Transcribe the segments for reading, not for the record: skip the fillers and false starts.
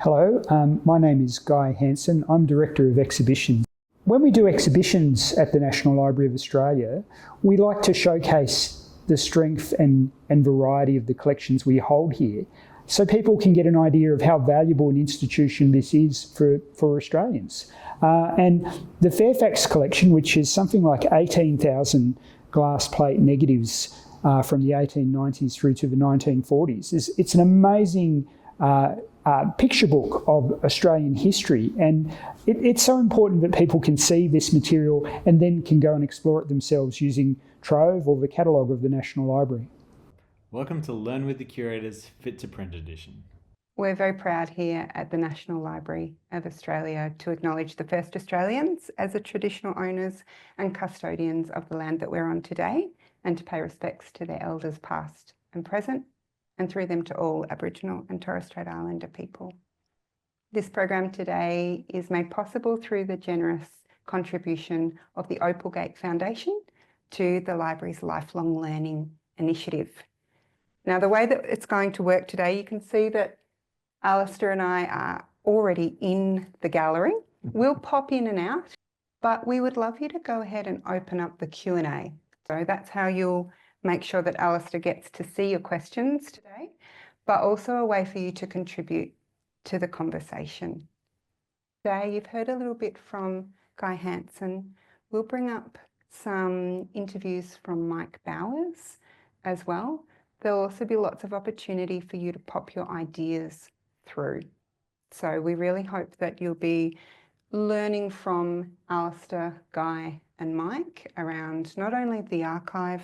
Hello, my name is Guy Hansen. I'm Director of Exhibitions. When we do exhibitions at the National Library of Australia, we like to showcase the strength and variety of the collections we hold here, so people can get an idea of how valuable an institution this is for Australians. And the Fairfax collection, which is something like 18,000 glass plate negatives from the 1890s through to the 1940s, it's an amazing picture book of Australian history, and it's so important that people can see this material and then can go and explore it themselves using Trove or the catalogue of the National Library. Welcome to Learn with the Curators Fit to Print edition. We're very proud here at the National Library of Australia to acknowledge the first Australians as the traditional owners and custodians of the land that we're on today, and to pay respects to their elders past and present, and through them to all Aboriginal and Torres Strait Islander people. This program today is made possible through the generous contribution of the Opalgate Foundation to the library's Lifelong Learning Initiative. Now, the way that it's going to work today, you can see that Alistair and I are already in the gallery. We'll pop in and out, but we would love you to go ahead and open up the Q&A. So that's how you'll make sure that Alistair gets to see your questions today, but also a way for you to contribute to the conversation. Today, you've heard a little bit from Guy Hansen. We'll bring up some interviews from Mike Bowers as well. There'll also be lots of opportunity for you to pop your ideas through. So we really hope that you'll be learning from Alistair, Guy and Mike around not only the archive,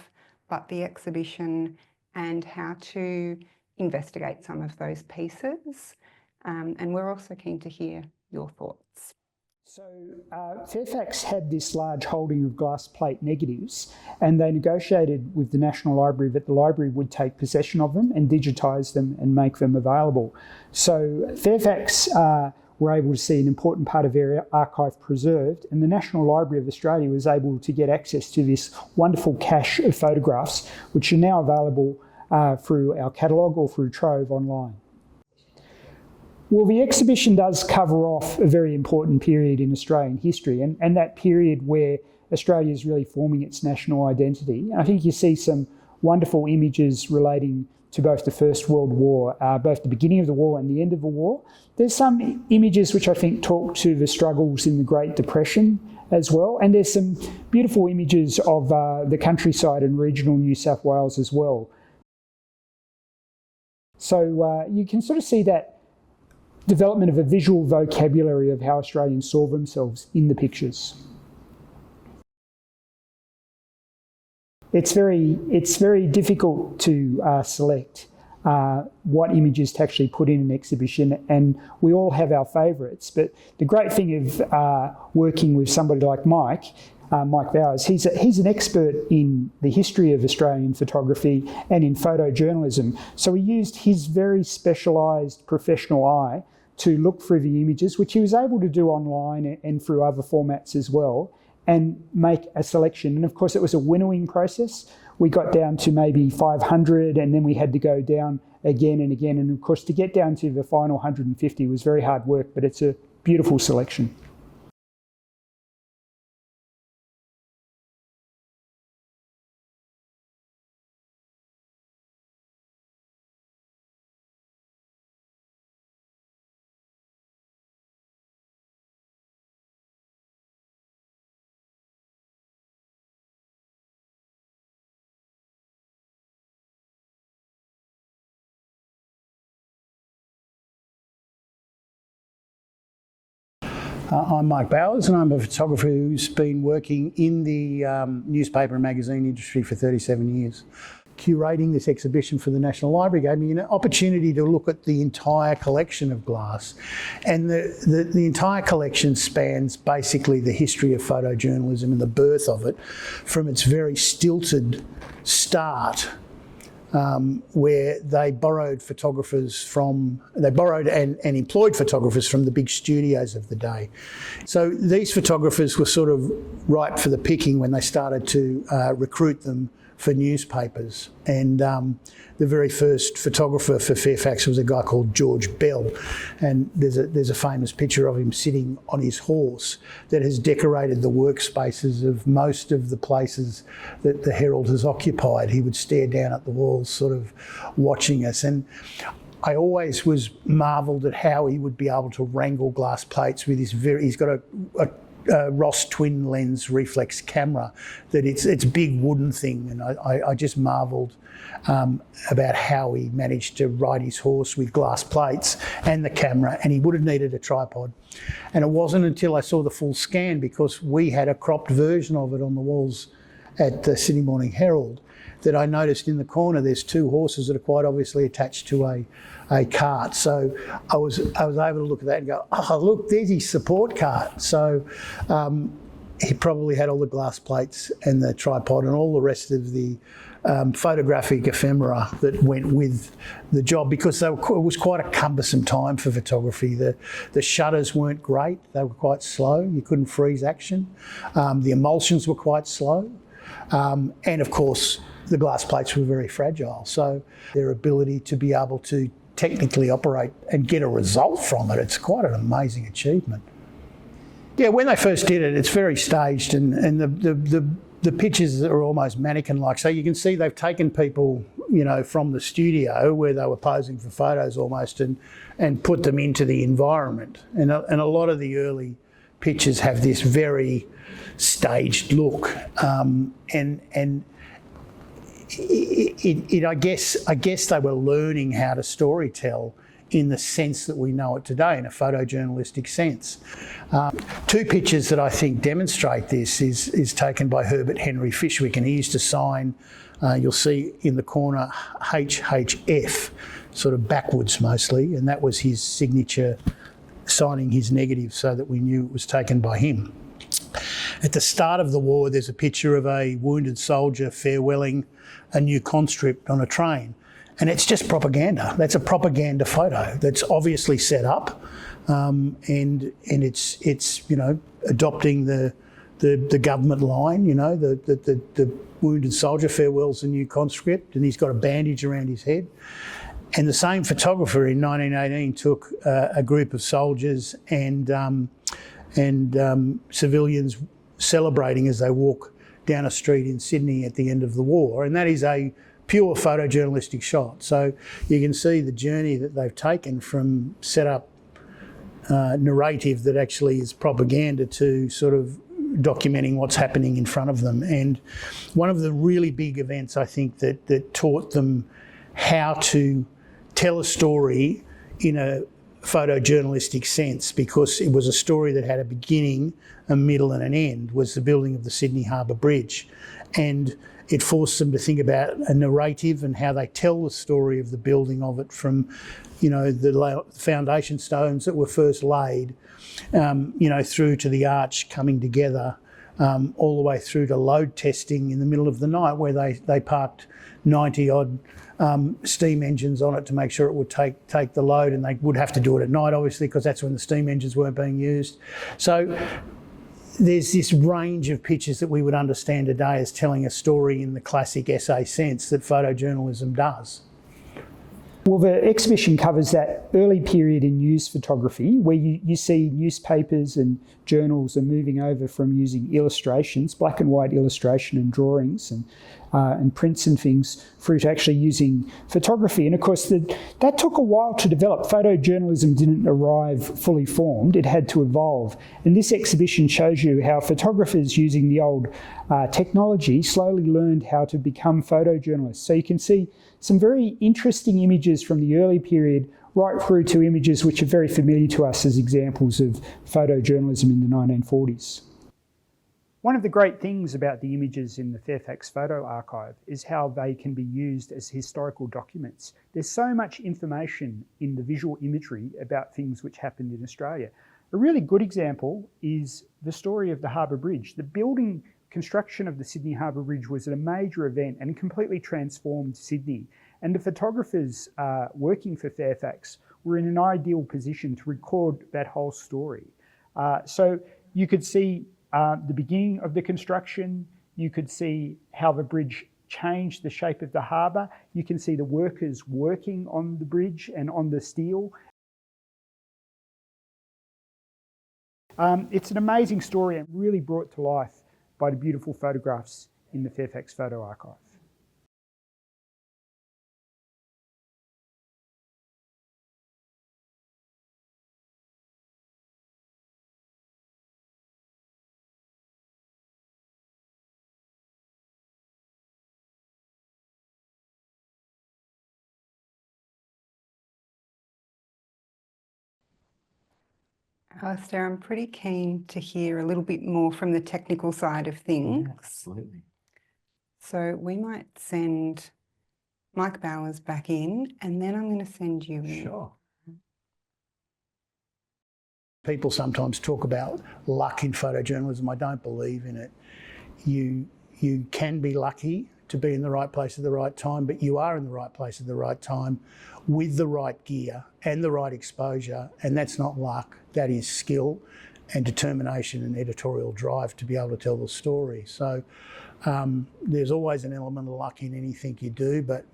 but the exhibition and how to investigate some of those pieces. And we're also keen to hear your thoughts. So Fairfax had this large holding of glass plate negatives, and they negotiated with the National Library that the library would take possession of them and digitise them and make them available. So Fairfax were able to see an important part of their archive preserved, and the National Library of Australia was able to get access to this wonderful cache of photographs, which are now available through our catalogue or through Trove online. Well, the exhibition does cover off a very important period in Australian history, and that period where Australia is really forming its national identity. I think you see some wonderful images relating to both the First World War, both the beginning of the war and the end of the war. There's some images which I think talk to the struggles in the Great Depression as well, and there's some beautiful images of the countryside and regional New South Wales as well. So you can sort of see that development of a visual vocabulary of how Australians saw themselves in the pictures. It's very difficult to select what images to actually put in an exhibition, and we all have our favourites. But the great thing of working with somebody like Mike Bowers, he's an expert in the history of Australian photography and in photojournalism. So he used his very specialised professional eye to look through the images, which he was able to do online and through other formats as well, and make a selection. And of course, it was a winnowing process. We got down to maybe 500, and then we had to go down again and again. And of course, to get down to the final 150 was very hard work, but it's a beautiful selection. I'm Mike Bowers, and I'm a photographer who's been working in the newspaper and magazine industry for 37 years. Curating this exhibition for the National Library gave me an opportunity to look at the entire collection of glass. And the entire collection spans basically the history of photojournalism and the birth of it from its very stilted start, where they borrowed and employed photographers from the big studios of the day. So these photographers were sort of ripe for the picking when they started to recruit them for newspapers. And the very first photographer for Fairfax was a guy called George Bell. And there's a famous picture of him sitting on his horse that has decorated the workspaces of most of the places that the Herald has occupied. He would stare down at the walls, sort of watching us. And I always was marvelled at how he would be able to wrangle glass plates with his he's got a Ross twin lens reflex camera, that it's a big wooden thing, and I just marvelled about how he managed to ride his horse with glass plates and the camera, and he would have needed a tripod. And it wasn't until I saw the full scan, because we had a cropped version of it on the walls at the Sydney Morning Herald, that I noticed in the corner there's two horses that are quite obviously attached to a cart. So I was able to look at that and go, oh, look, there's his support cart. So he probably had all the glass plates and the tripod and all the rest of the photographic ephemera that went with the job, because it was quite a cumbersome time for photography. The shutters weren't great, they were quite slow, you couldn't freeze action. The emulsions were quite slow. And of course, the glass plates were very fragile. So their ability to be able to technically operate and get a result from it, it's quite an amazing achievement. Yeah, when they first did it, it's very staged, and the pictures are almost mannequin-like. So you can see they've taken people, you know, from the studio where they were posing for photos almost, and put them into the environment. And a lot of the early pictures have this very staged look, and I guess they were learning how to storytell in the sense that we know it today, in a photojournalistic sense. Two pictures that I think demonstrate this is taken by Herbert Henry Fishwick, and he used to sign, you'll see in the corner, HHF, sort of backwards mostly, and that was his signature, signing his negative so that we knew it was taken by him. At the start of the war, there's a picture of a wounded soldier farewelling a new conscript on a train. And it's just propaganda. That's a propaganda photo that's obviously set up, and it's you know, adopting the government line. You know, the wounded soldier farewells a new conscript, and he's got a bandage around his head. And the same photographer in 1918 took a group of soldiers and civilians celebrating as they walk down a street in Sydney at the end of the war, and that is a pure photojournalistic shot. So you can see the journey that they've taken from set up narrative that actually is propaganda to sort of documenting what's happening in front of them. And one of the really big events, I think, that taught them how to tell a story in a photojournalistic sense, because it was a story that had a beginning, a middle and an end, was the building of the Sydney Harbour Bridge. And it forced them to think about a narrative and how they tell the story of the building of it, from, you know, the foundation stones that were first laid, you know, through to the arch coming together, all the way through to load testing in the middle of the night, where they parked 90 odd steam engines on it to make sure it would take the load, and they would have to do it at night, obviously, because that's when the steam engines weren't being used. So there's this range of pictures that we would understand today as telling a story in the classic essay sense that photojournalism does. Well, the exhibition covers that early period in news photography, where you see newspapers and journals are moving over from using illustrations, black and white illustration and drawings and prints and things, through to actually using photography. And of course, that took a while to develop. Photojournalism didn't arrive fully formed, it had to evolve. And this exhibition shows you how photographers using the old technology slowly learned how to become photojournalists. So you can see some very interesting images from the early period right through to images which are very familiar to us as examples of photojournalism in the 1940s. One of the great things about the images in the Fairfax Photo Archive is how they can be used as historical documents. There's so much information in the visual imagery about things which happened in Australia. A really good example is the story of the Harbour Bridge. The construction of the Sydney Harbour Bridge was a major event and completely transformed Sydney. And the photographers working for Fairfax were in an ideal position to record that whole story. So you could see the beginning of the construction, you could see how the bridge changed the shape of the harbour. You can see the workers working on the bridge and on the steel. It's an amazing story and really brought to life by the beautiful photographs in the Fairfax Photo Archive. Alistair, I'm pretty keen to hear a little bit more from the technical side of things. Yeah, absolutely. So we might send Mike Bowers back in, and then I'm going to send you in. Sure. People sometimes talk about luck in photojournalism. I don't believe in it. You can be lucky to be in the right place at the right time, but you are in the right place at the right time with the right gear and the right exposure, and that's not luck. That is skill and determination and editorial drive to be able to tell the story. So there's always an element of luck in anything you do, but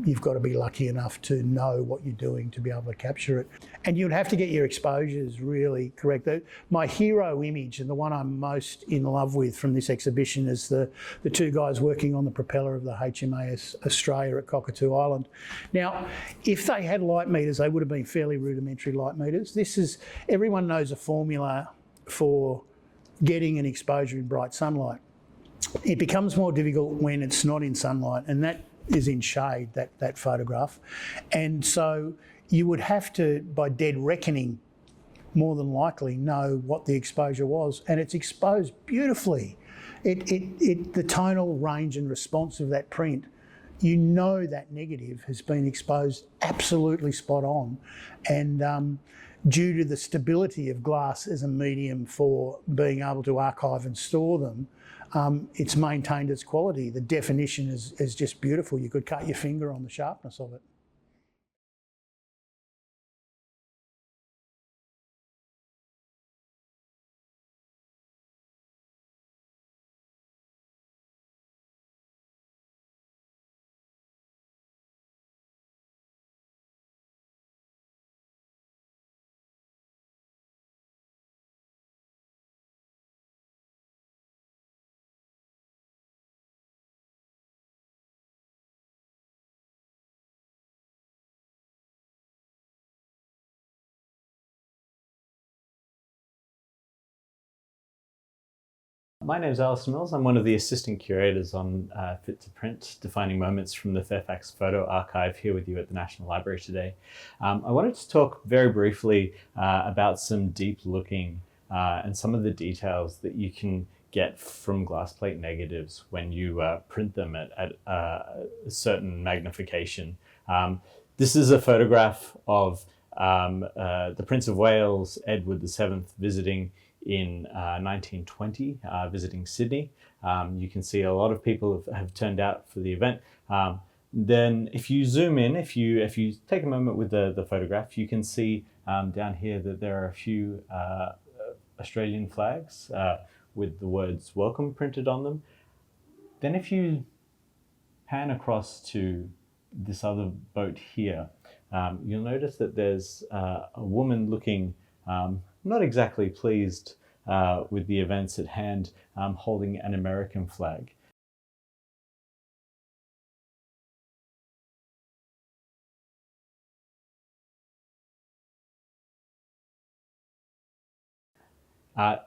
you've got to be lucky enough to know what you're doing to be able to capture it. And you'd have to get your exposures really correct. My hero image, and the one I'm most in love with from this exhibition, is the two guys working on the propeller of the HMAS Australia at Cockatoo Island. Now, if they had light meters, they would have been fairly rudimentary light meters. Everyone knows a formula for getting an exposure in bright sunlight. It becomes more difficult when it's not in sunlight, and that is in shade, that photograph. And so you would have to, by dead reckoning, more than likely know what the exposure was, and it's exposed beautifully. The tonal range and response of that print, you know that negative has been exposed absolutely spot on, and due to the stability of glass as a medium for being able to archive and store them, it's maintained its quality. The definition is just beautiful. You could cut your finger on the sharpness of it. My name is Alistair Mills. I'm one of the assistant curators on Fit to Print, defining moments from the Fairfax Photo Archive, here with you at the National Library today. I wanted to talk very briefly about some deep looking and some of the details that you can get from glass plate negatives when you print them at a certain magnification. This is a photograph of the Prince of Wales, Edward VII, visiting in 1920, visiting Sydney. You can see a lot of people have turned out for the event. Then if you zoom in, if you take a moment with the photograph, you can see down here that there are a few Australian flags with the words welcome printed on them. Then if you pan across to this other boat here, you'll notice that there's a woman looking not exactly pleased with the events at hand, holding an American flag.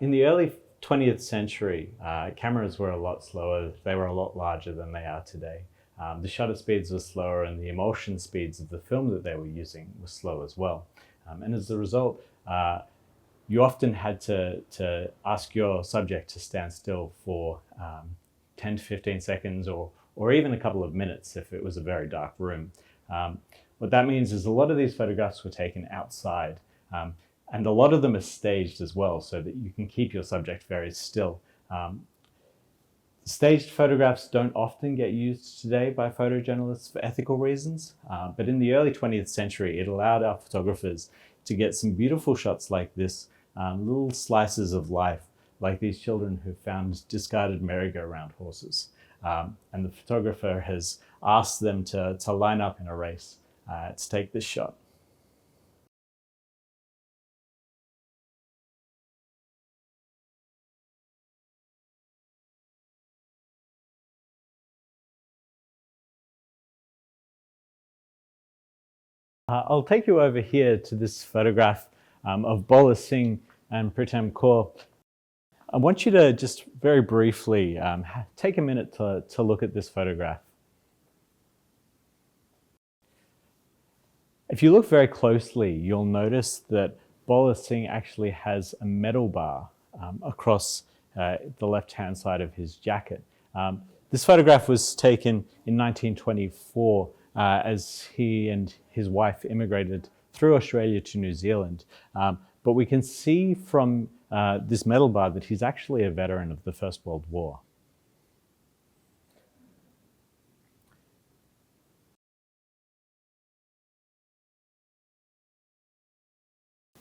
In the early 20th century, cameras were a lot slower. They were a lot larger than they are today. The shutter speeds were slower, and the emulsion speeds of the film that they were using were slow as well. And as a result, you often had to ask your subject to stand still for 10 to 15 seconds or even a couple of minutes if it was a very dark room. What that means is a lot of these photographs were taken outside, and a lot of them are staged as well, so that you can keep your subject very still. Staged photographs don't often get used today by photojournalists for ethical reasons, but in the early 20th century, it allowed our photographers to get some beautiful shots like this, little slices of life, like these children who found discarded merry-go-round horses. and the photographer has asked them to line up in a race to take this shot. I'll take you over here to this photograph of Bola Singh and Pritam Kaur. I want you to just very briefly take a minute to look at this photograph. If you look very closely, you'll notice that Bola Singh actually has a medal bar across the left-hand side of his jacket. This photograph was taken in 1924 as he and his wife immigrated through Australia to New Zealand. But we can see from this medal bar that he's actually a veteran of the First World War.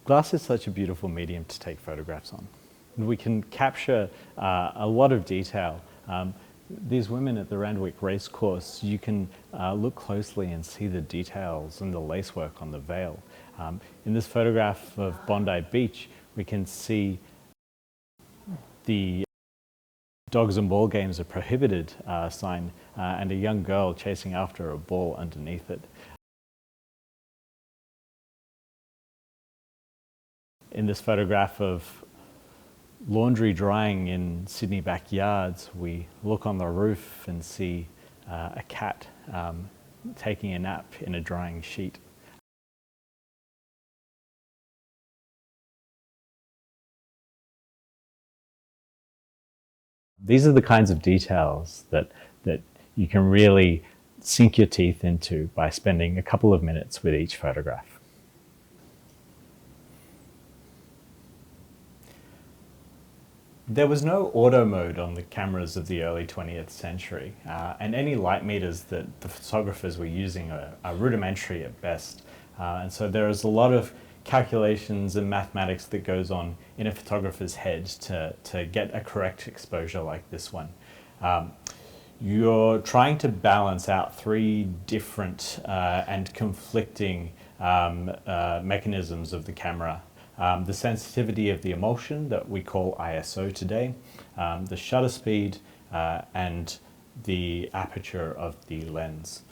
Glass is such a beautiful medium to take photographs on. We can capture a lot of detail. These women at the Randwick racecourse, you can look closely and see the details and the lacework on the veil. In this photograph of Bondi Beach, we can see the dogs and ball games are prohibited sign and a young girl chasing after a ball underneath it. In this photograph of laundry drying in Sydney backyards, we look on the roof and see a cat taking a nap in a drying sheet. These are the kinds of details that you can really sink your teeth into by spending a couple of minutes with each photograph. There was no auto mode on the cameras of the early 20th century, and any light meters that the photographers were using are rudimentary at best. And so there is a lot of calculations and mathematics that goes on in a photographer's head to get a correct exposure like this one. You're trying to balance out three different and conflicting mechanisms of the camera. The sensitivity of the emulsion that we call ISO today, the shutter speed, and the aperture of the lens.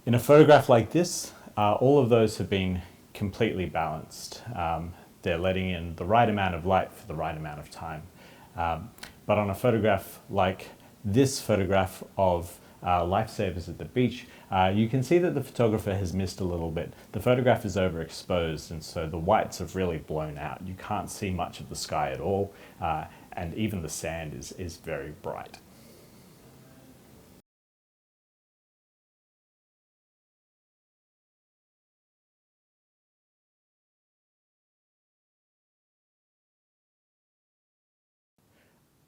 In a photograph like this, all of those have been completely balanced. They're letting in the right amount of light for the right amount of time. But on a photograph like this photograph of lifesavers at the beach, you can see that the photographer has missed a little bit. The photograph is overexposed, and so the whites have really blown out. You can't see much of the sky at all, and even the sand is very bright.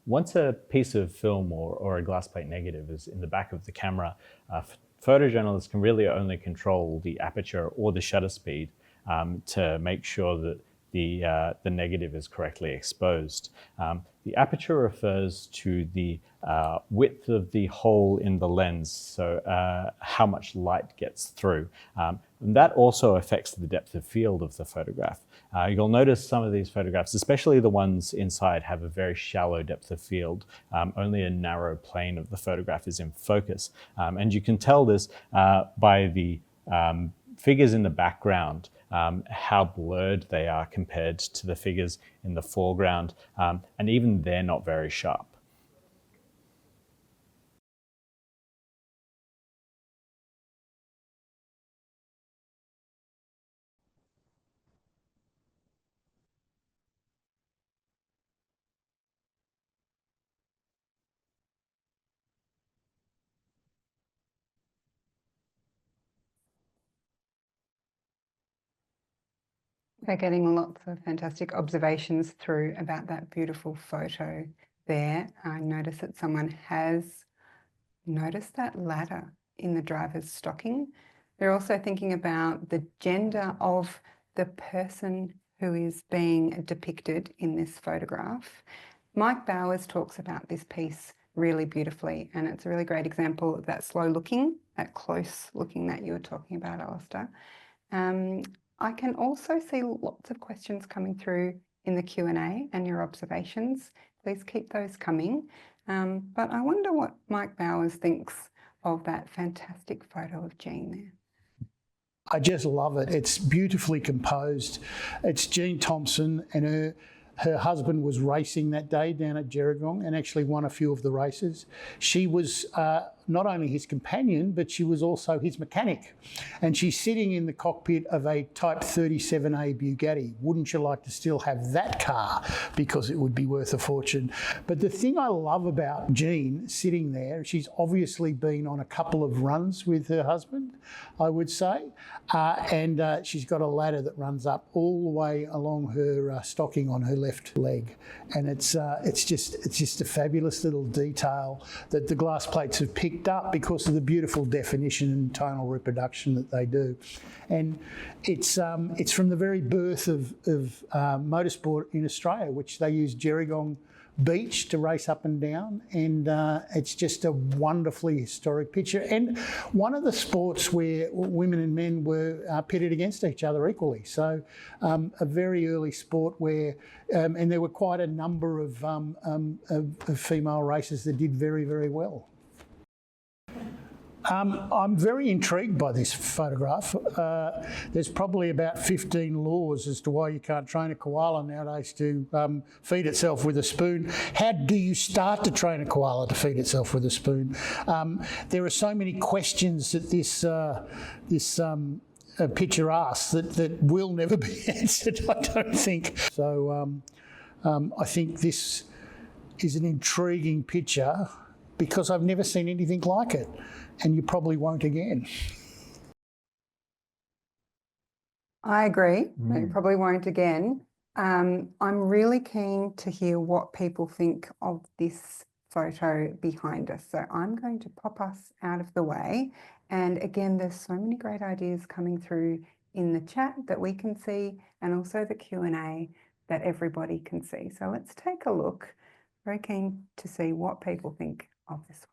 Once a piece of film or a glass plate negative is in the back of the camera, photojournalists can really only control the aperture or the shutter speed to make sure that the negative is correctly exposed. The aperture refers to the width of the hole in the lens, so how much light gets through. And that also affects the depth of field of the photograph. You'll notice some of these photographs, especially the ones inside, have a very shallow depth of field. Only a narrow plane of the photograph is in focus. And you can tell this by the figures in the background, how blurred they are compared to the figures in the foreground, and even they're not very sharp. We're getting lots of fantastic observations through about that beautiful photo there. I notice that someone has noticed that ladder in the driver's stocking. They're also thinking about the gender of the person who is being depicted in this photograph. Mike Bowers talks about this piece really beautifully. And it's a really great example of that slow looking, that close looking that you were talking about, Alistair. I can also see lots of questions coming through in the Q&A and your observations. Please keep those coming. But I wonder what Mike Bowers thinks of that fantastic photo of Jean there. I just love it. It's beautifully composed. It's Jean Thompson, and her husband was racing that day down at Gerringong and actually won a few of the races. She was not only his companion, but she was also his mechanic. And she's sitting in the cockpit of a Type 37A Bugatti. Wouldn't you like to still have that car? Because it would be worth a fortune. But the thing I love about Jean sitting there, she's obviously been on a couple of runs with her husband, I would say. And she's got a ladder that runs up all the way along her stocking on her left leg. And it's just a fabulous little detail that the glass plates have picked up because of the beautiful definition and tonal reproduction that they do. And it's from the very birth of motorsport in Australia, which they use Gerringong Beach to race up and down, and it's just a wonderfully historic picture, and one of the sports where women and men were pitted against each other equally. So a very early sport where, and there were quite a number of female racers that did very, very well. I'm very intrigued by this photograph. There's probably about 15 laws as to why you can't train a koala nowadays to feed itself with a spoon. How do you start to train a koala to feed itself with a spoon? There are so many questions that this picture asks that will never be answered, I don't think. So I think this is an intriguing picture because I've never seen anything like it, and you probably won't again. I agree. You probably won't again. I'm really keen to hear what people think of this photo behind us. So I'm going to pop us out of the way. And again, there's so many great ideas coming through in the chat that we can see, and also the Q&A that everybody can see. So let's take a look. Very keen to see what people think of this one.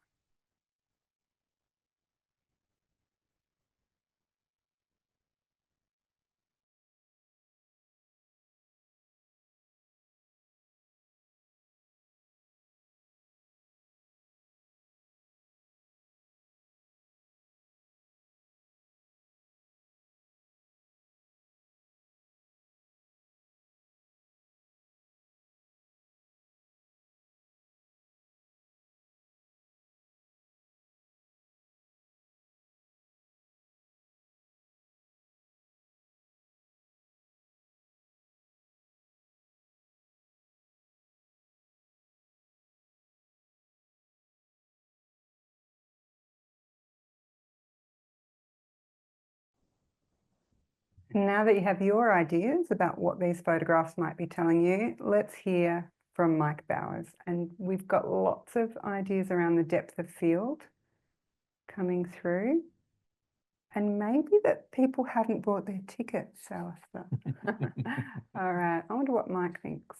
Now that you have your ideas about what these photographs might be telling you, let's hear from Mike Bowers. And we've got lots of ideas around the depth of field coming through. And maybe that people haven't bought their tickets, Alistair. All right, I wonder what Mike thinks.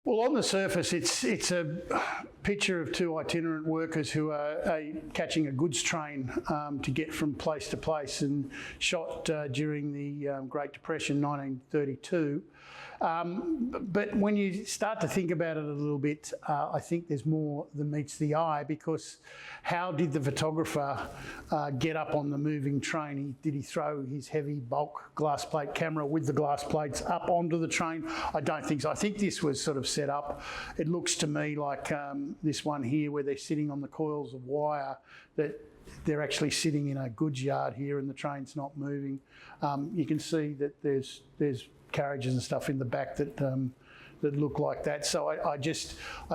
Well, on the surface, it's a picture of two itinerant workers who are catching a goods train to get from place to place, and shot during the Great Depression, 1932. But when you start to think about it a little bit, I think there's more than meets the eye, because how did the photographer get up on the moving train? Did he throw his heavy bulk glass plate camera with the glass plates up onto the train? I don't think so. I think this was sort of set up. It looks to me like this one here, where they're sitting on the coils of wire, that they're actually sitting in a goods yard here and the train's not moving. You can see that there's carriages and stuff in the back that that look like that. So I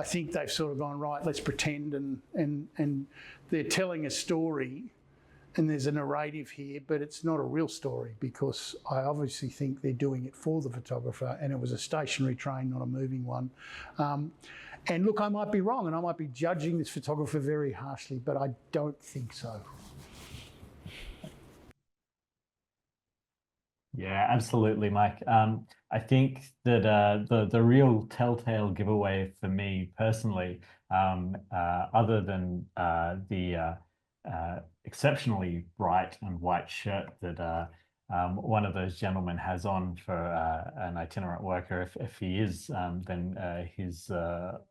think they've sort of gone, right, let's pretend, and they're telling a story, and there's a narrative here, but it's not a real story, because I obviously think they're doing it for the photographer, and it was a stationary train, not a moving one. And look, I might be wrong, and I might be judging this photographer very harshly, but I don't think so. Yeah, absolutely, Mike. I think that the real telltale giveaway for me personally, other than the exceptionally bright and white shirt that one of those gentlemen has on for an itinerant worker, if he is, then his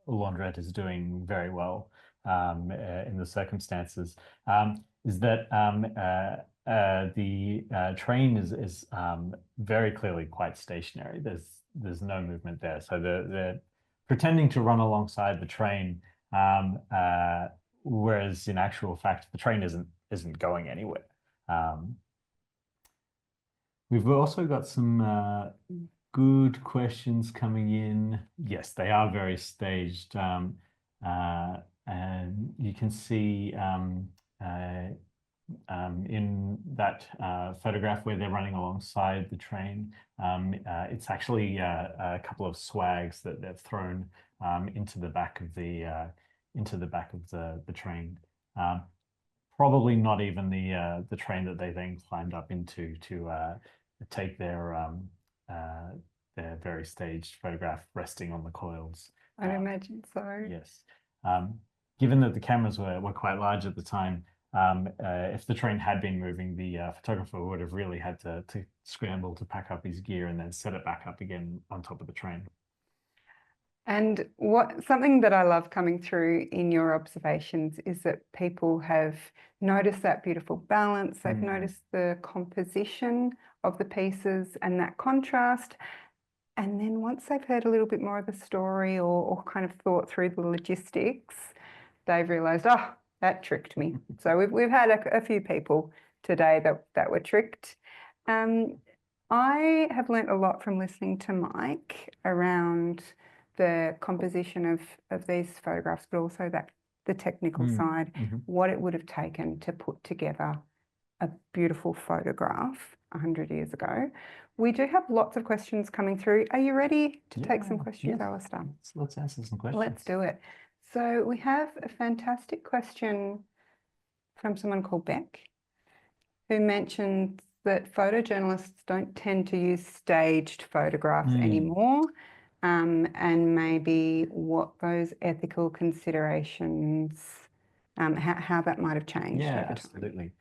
laundrette is doing very well in the circumstances, is that the train is very clearly quite stationary. There's no movement there. So they're pretending to run alongside the train, whereas in actual fact the train isn't going anywhere. We've also got some good questions coming in. Yes, they are very staged, and you can see in that photograph where they're running alongside the train, it's actually a couple of swags that they've thrown into the back of the train. Probably not even the train that they then climbed up into to take their very staged photograph resting on the coils. I'd imagine so. Yes. Given that the cameras were quite large at the time, if the train had been moving, the photographer would have really had to scramble to pack up his gear and then set it back up again on top of the train. And something that I love coming through in your observations is that people have noticed that beautiful balance. They've noticed the composition of the pieces and that contrast. And then once they've heard a little bit more of the story or kind of thought through the logistics, they've realised, oh, that tricked me. So we've had a few people today that were tricked. I have learnt a lot from listening to Mike around the composition of these photographs, but also the technical side, what it would have taken to put together a beautiful photograph 100 years ago. We do have lots of questions coming through. Are you ready to take some questions, Alistair? Let's answer some questions. Let's do it. So we have a fantastic question from someone called Beck, who mentioned that photojournalists don't tend to use staged photographs anymore, and maybe what those ethical considerations, how that might have changed over time. Absolutely.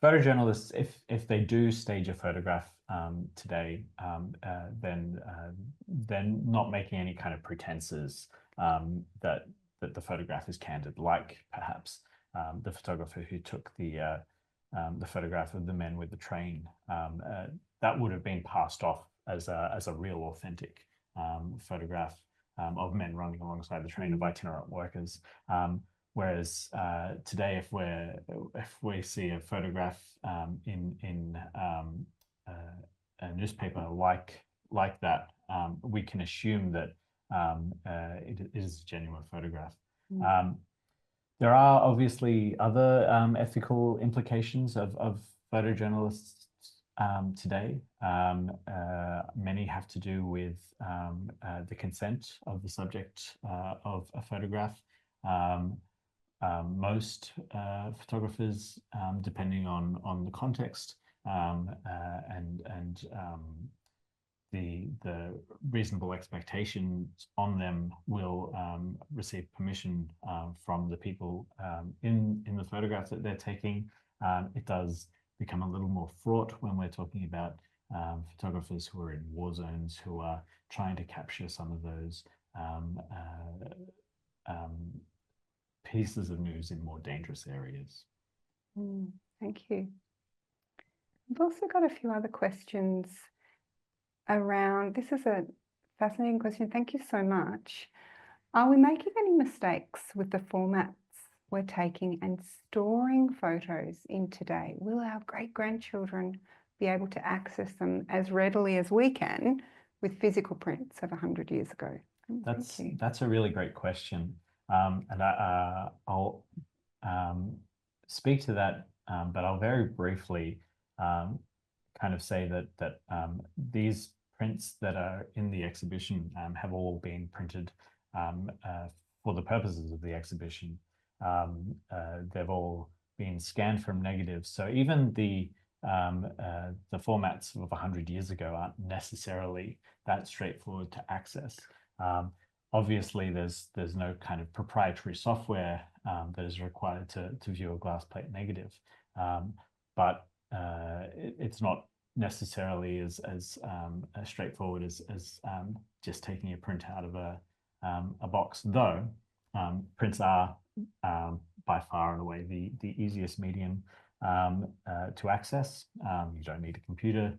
Photojournalists, if they do stage a photograph today, then they're not making any kind of pretenses that the photograph is candid, like perhaps the photographer who took the photograph of the men with the train. That would have been passed off as a real authentic photograph of men running alongside the train of itinerant workers. Whereas today, if we see a photograph in a newspaper like that, we can assume that it is a genuine photograph. There are obviously other ethical implications of photojournalists today. Many have to do with the consent of the subject of a photograph. Most photographers, depending on the context and the reasonable expectations on them, will receive permission from the people in the photograph that they're taking. It does become a little more fraught when we're talking about photographers who are in war zones, who are trying to capture some of those pieces of news in more dangerous areas. Thank you. We've also got a few other questions around, this is a fascinating question, thank you so much. Are we making any mistakes with the formats we're taking and storing photos in today? Will our great-grandchildren be able to access them as readily as we can with physical prints of 100 years ago? That's a really great question. And I'll speak to that, but I'll very briefly kind of say that these prints that are in the exhibition have all been printed for the purposes of the exhibition. They've all been scanned from negatives. So even the the formats of 100 years ago aren't necessarily that straightforward to access. Obviously, there's no kind of proprietary software that is required to view a glass plate negative, but it's not necessarily as straightforward as just taking a print out of a box, though prints are by far and away the easiest medium to access. You don't need a computer.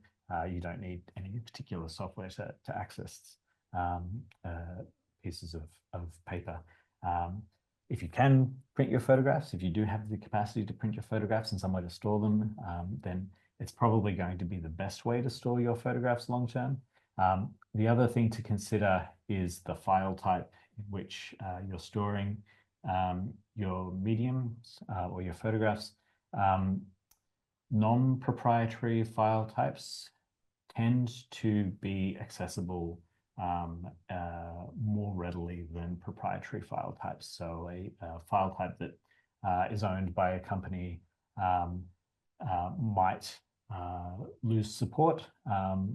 You don't need any particular software to access pieces of paper. If you can print your photographs, if you do have the capacity to print your photographs and somewhere to store them, then it's probably going to be the best way to store your photographs long term. The other thing to consider is the file type in which you're storing your mediums or your photographs. Non-proprietary file types tend to be accessible more readily than proprietary file types. So a file type that is owned by a company might lose support,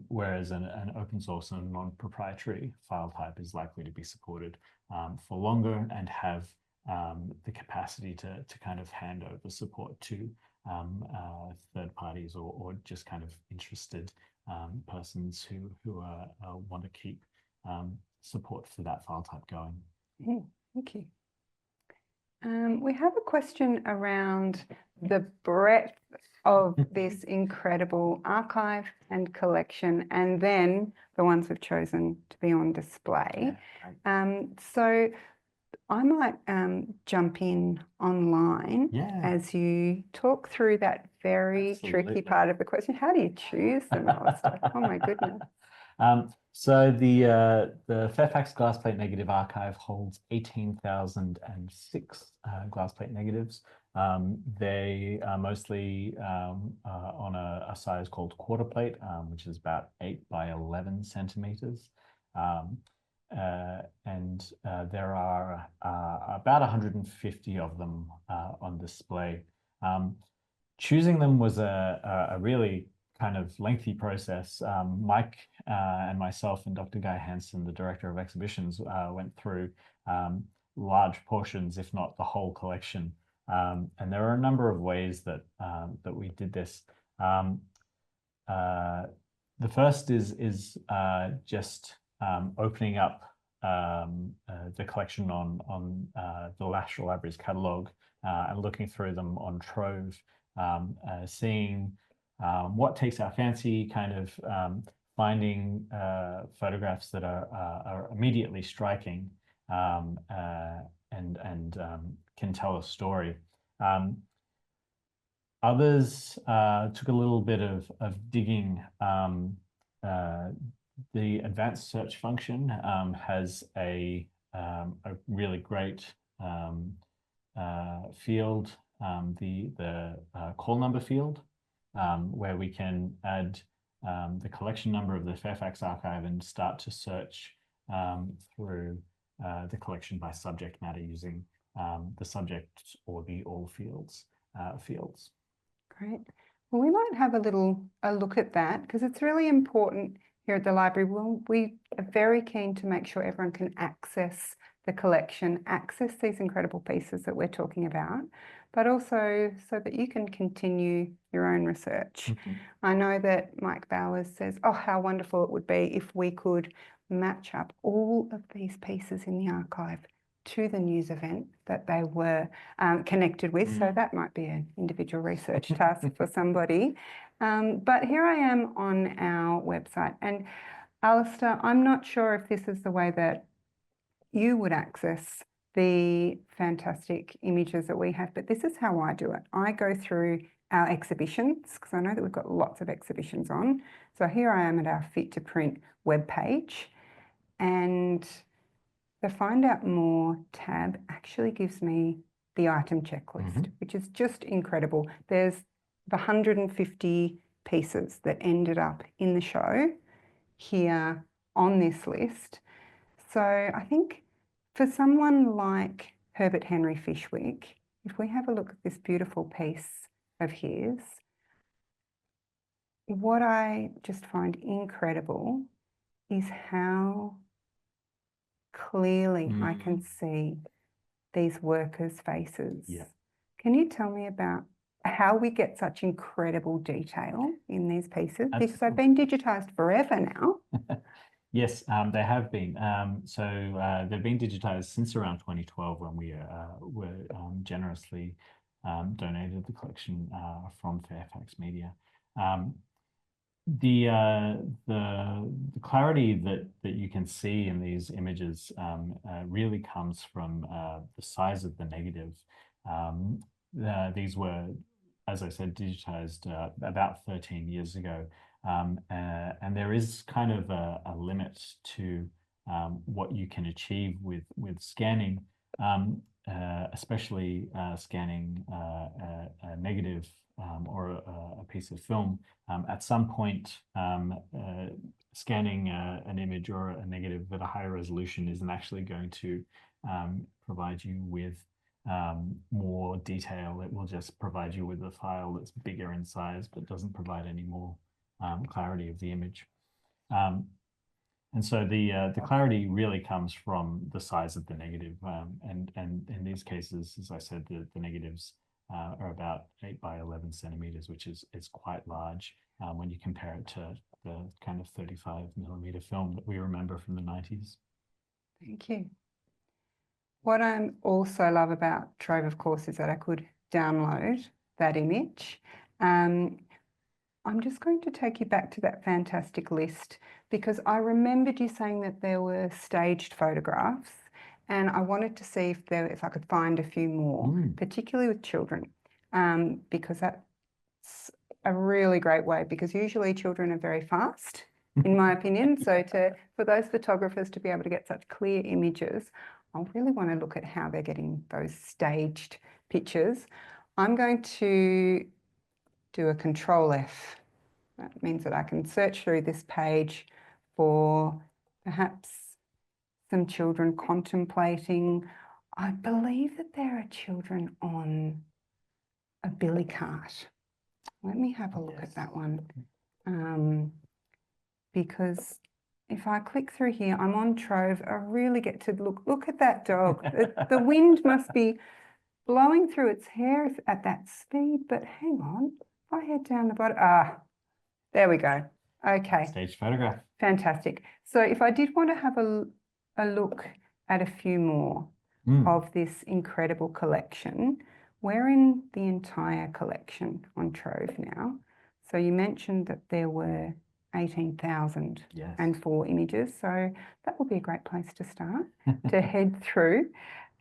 whereas an open source and non-proprietary file type is likely to be supported for longer and have the capacity to kind of hand over support to third parties or just kind of interested persons who want to keep support for that file type going. Thank you. We have a question around the breadth of this incredible archive and collection, and then the ones we've chosen to be on display. So I might jump in online as you talk through that very tricky part of the question. How do you choose them, Alistair? Oh my goodness. So the Fairfax glass plate negative archive holds 18,006 glass plate negatives. They are mostly on a size called quarter plate, which is about 8 by 11 centimeters. And there are about 150 of them on display. Choosing them was a really kind of lengthy process. Mike and myself and Dr. Guy Hansen, the director of exhibitions, went through large portions, if not the whole collection. And there are a number of ways that we did this. The first is just opening up the collection on the National Library's catalogue and looking through them on Trove, seeing what takes our fancy, kind of finding photographs that are immediately striking and can tell a story. Others took a little bit of digging. The advanced search function has a really great field, the call number field, where we can add the collection number of the Fairfax archive and start to search through the collection by subject matter using the subject or the all fields. Great. Well, we might have a look at that because it's really important here at the library. Well, we are very keen to make sure everyone can access the collection, access these incredible pieces that we're talking about, but also so that you can continue your own research. I know that Mike Bowers says, oh, how wonderful it would be if we could match up all of these pieces in the archive to the news event that they were connected with. So that might be an individual research task for somebody. But here I am on our website. And Alistair, I'm not sure if this is the way that you would access the fantastic images that we have, but this is how I do it. I go through our exhibitions, because I know that we've got lots of exhibitions on. So here I am at our Fit to Print webpage, and the Find Out More tab actually gives me the item checklist, which is just incredible. There's the 150 pieces that ended up in the show here on this list. So I think for someone like Herbert Henry Fishwick, if we have a look at this beautiful piece of his, what I just find incredible is how clearly I can see these workers' faces. Yeah. Can you tell me about how we get such incredible detail in these pieces? Because they've been digitised forever now. Yes, they have been. They've been digitized since around 2012 when we were generously donated the collection from Fairfax Media. The clarity that you can see in these images really comes from the size of the negative. These were, as I said, digitized about 13 years ago. And there is kind of a limit to what you can achieve with scanning, especially scanning a negative or a piece of film. At some point, scanning an image or a negative at a higher resolution isn't actually going to provide you with more detail. It will just provide you with a file that's bigger in size, but doesn't provide any more clarity of the image. And so the clarity really comes from the size of the negative. And in these cases, as I said, the negatives are about 8 by 11 centimeters, which is quite large when you compare it to the kind of 35mm film that we remember from the 90s. Thank you. What I also love about Trove, of course, is that I could download that image. I'm just going to take you back to that fantastic list because I remembered you saying that there were staged photographs, and I wanted to see if I could find a few more, particularly with children, because that's a really great way, because usually children are very fast, in my opinion. So for those photographers to be able to get such clear images, I really want to look at how they're getting those staged pictures. I'm going to do a Control F. That means that I can search through this page for perhaps some children contemplating. I believe that there are children on a billy cart. Let me have a look at that one. Because if I click through here, I'm on Trove, I really get to look at that dog. The wind must be blowing through its hair at that speed, but hang on, if I head down the bottom, there we go. Okay. Staged photograph. Fantastic. So if I did want to have a look at a few more of this incredible collection, we're in the entire collection on Trove now. So you mentioned that there were 18,004 images. So that would be a great place to start, to head through.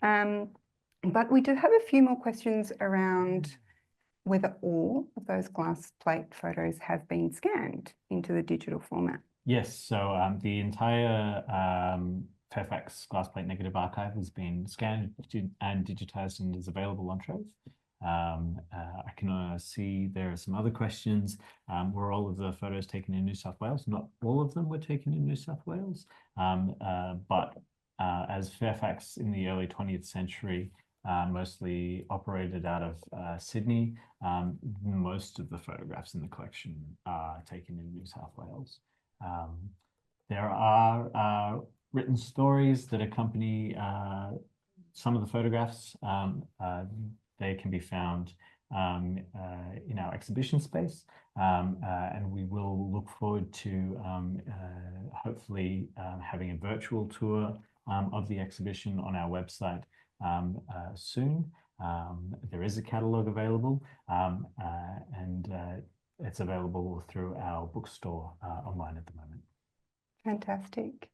But we do have a few more questions around whether all of those glass plate photos have been scanned into the digital format. Yes, so the entire Fairfax glass plate negative archive has been scanned and digitized and is available on Trove. I can see there are some other questions. Were all of the photos taken in New South Wales? Not all of them were taken in New South Wales, but as Fairfax in the early 20th century mostly operated out of Sydney, most of the photographs in the collection are taken in New South Wales. There are written stories that accompany some of the photographs. They can be found in our exhibition space, and we will look forward to hopefully having a virtual tour of the exhibition on our website soon. There is a catalogue available, and it's available through our bookstore online at the moment. Fantastic.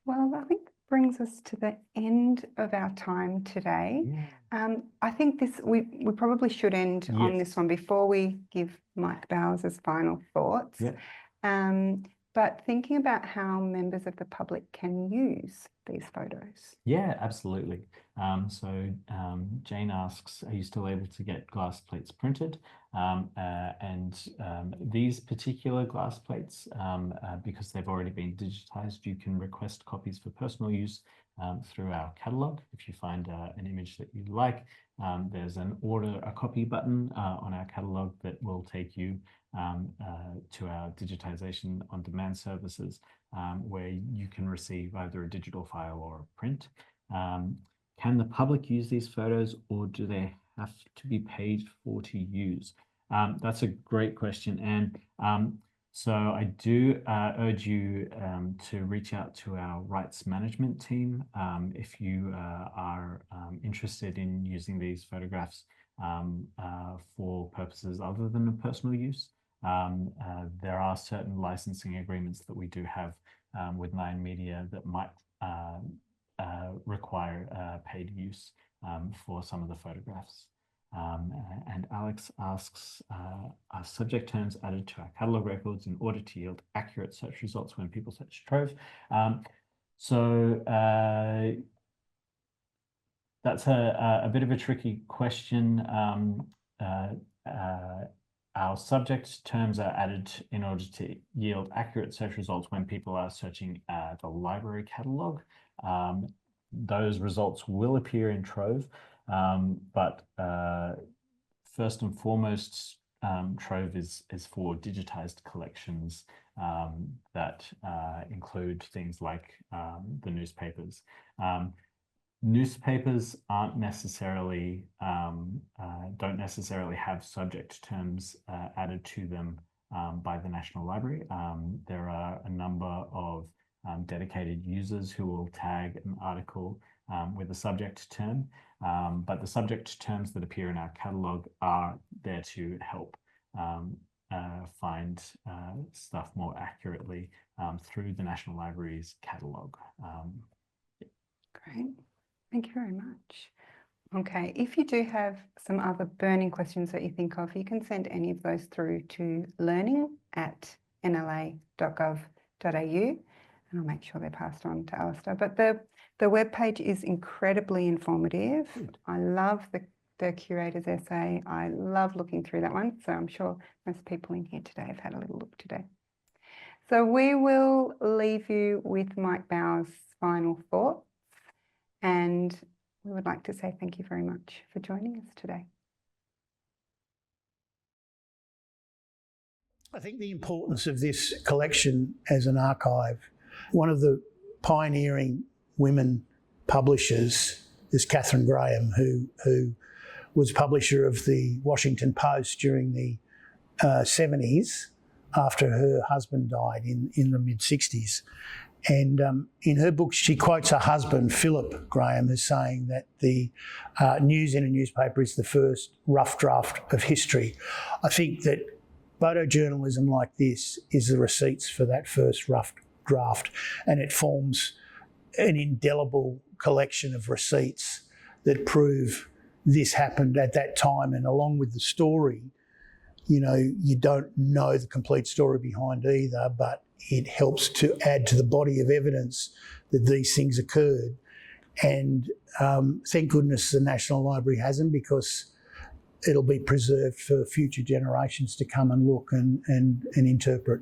Well, I think brings us to the end of our time today. I think we probably should end on this one before we give Mike Bowers' final thoughts. But thinking about how members of the public can use these photos. Yeah, absolutely. Jane asks, are you still able to get glass plates printed? These particular glass plates, because they've already been digitized, you can request copies for personal use through our catalog. If you find an image that you like, there's an order a copy button on our catalog that will take you to our digitization on demand services, where you can receive either a digital file or a print. Can the public use these photos, or do they have to be paid for to use? That's a great question, and so I do urge you to reach out to our rights management team if you are interested in using these photographs for purposes other than personal use. There are certain licensing agreements that we do have with Nine Media that might require paid use for some of the photographs. And Alex asks, are subject terms added to our catalogue records in order to yield accurate search results when people search Trove? That's a bit of a tricky question. Our subject terms are added in order to yield accurate search results when people are searching the library catalogue. Those results will appear in Trove, but first and foremost, Trove is for digitized collections that include things like the newspapers. Newspapers aren't necessarily, don't necessarily have subject terms added to them by the National Library. There are a number of dedicated users who will tag an article with a subject term, but the subject terms that appear in our catalogue are there to help find stuff more accurately through the National Library's catalogue. Great, thank you very much. Okay, if you do have some other burning questions that you think of, you can send any of those through to learning@nla.gov.au. and I'll make sure they're passed on to Alistair. But the webpage is incredibly informative. Good. I love the curator's essay. I love looking through that one. So I'm sure most people in here today have had a little look today. So we will leave you with Mike Bauer's final thoughts. And we would like to say thank you very much for joining us today. I think the importance of this collection as an archive, one of the pioneering women publishers is Catherine Graham, who was publisher of the Washington Post during the 70s after her husband died in the mid-60s. And in her book, she quotes her husband, Philip Graham, as saying that the news in a newspaper is the first rough draft of history. I think that photojournalism like this is the receipts for that first rough draft, and it forms an indelible collection of receipts that prove this happened at that time. And along with the story, you know, you don't know the complete story behind either, but it helps to add to the body of evidence that these things occurred. And thank goodness the National Library has them, because it'll be preserved for future generations to come and look and interpret.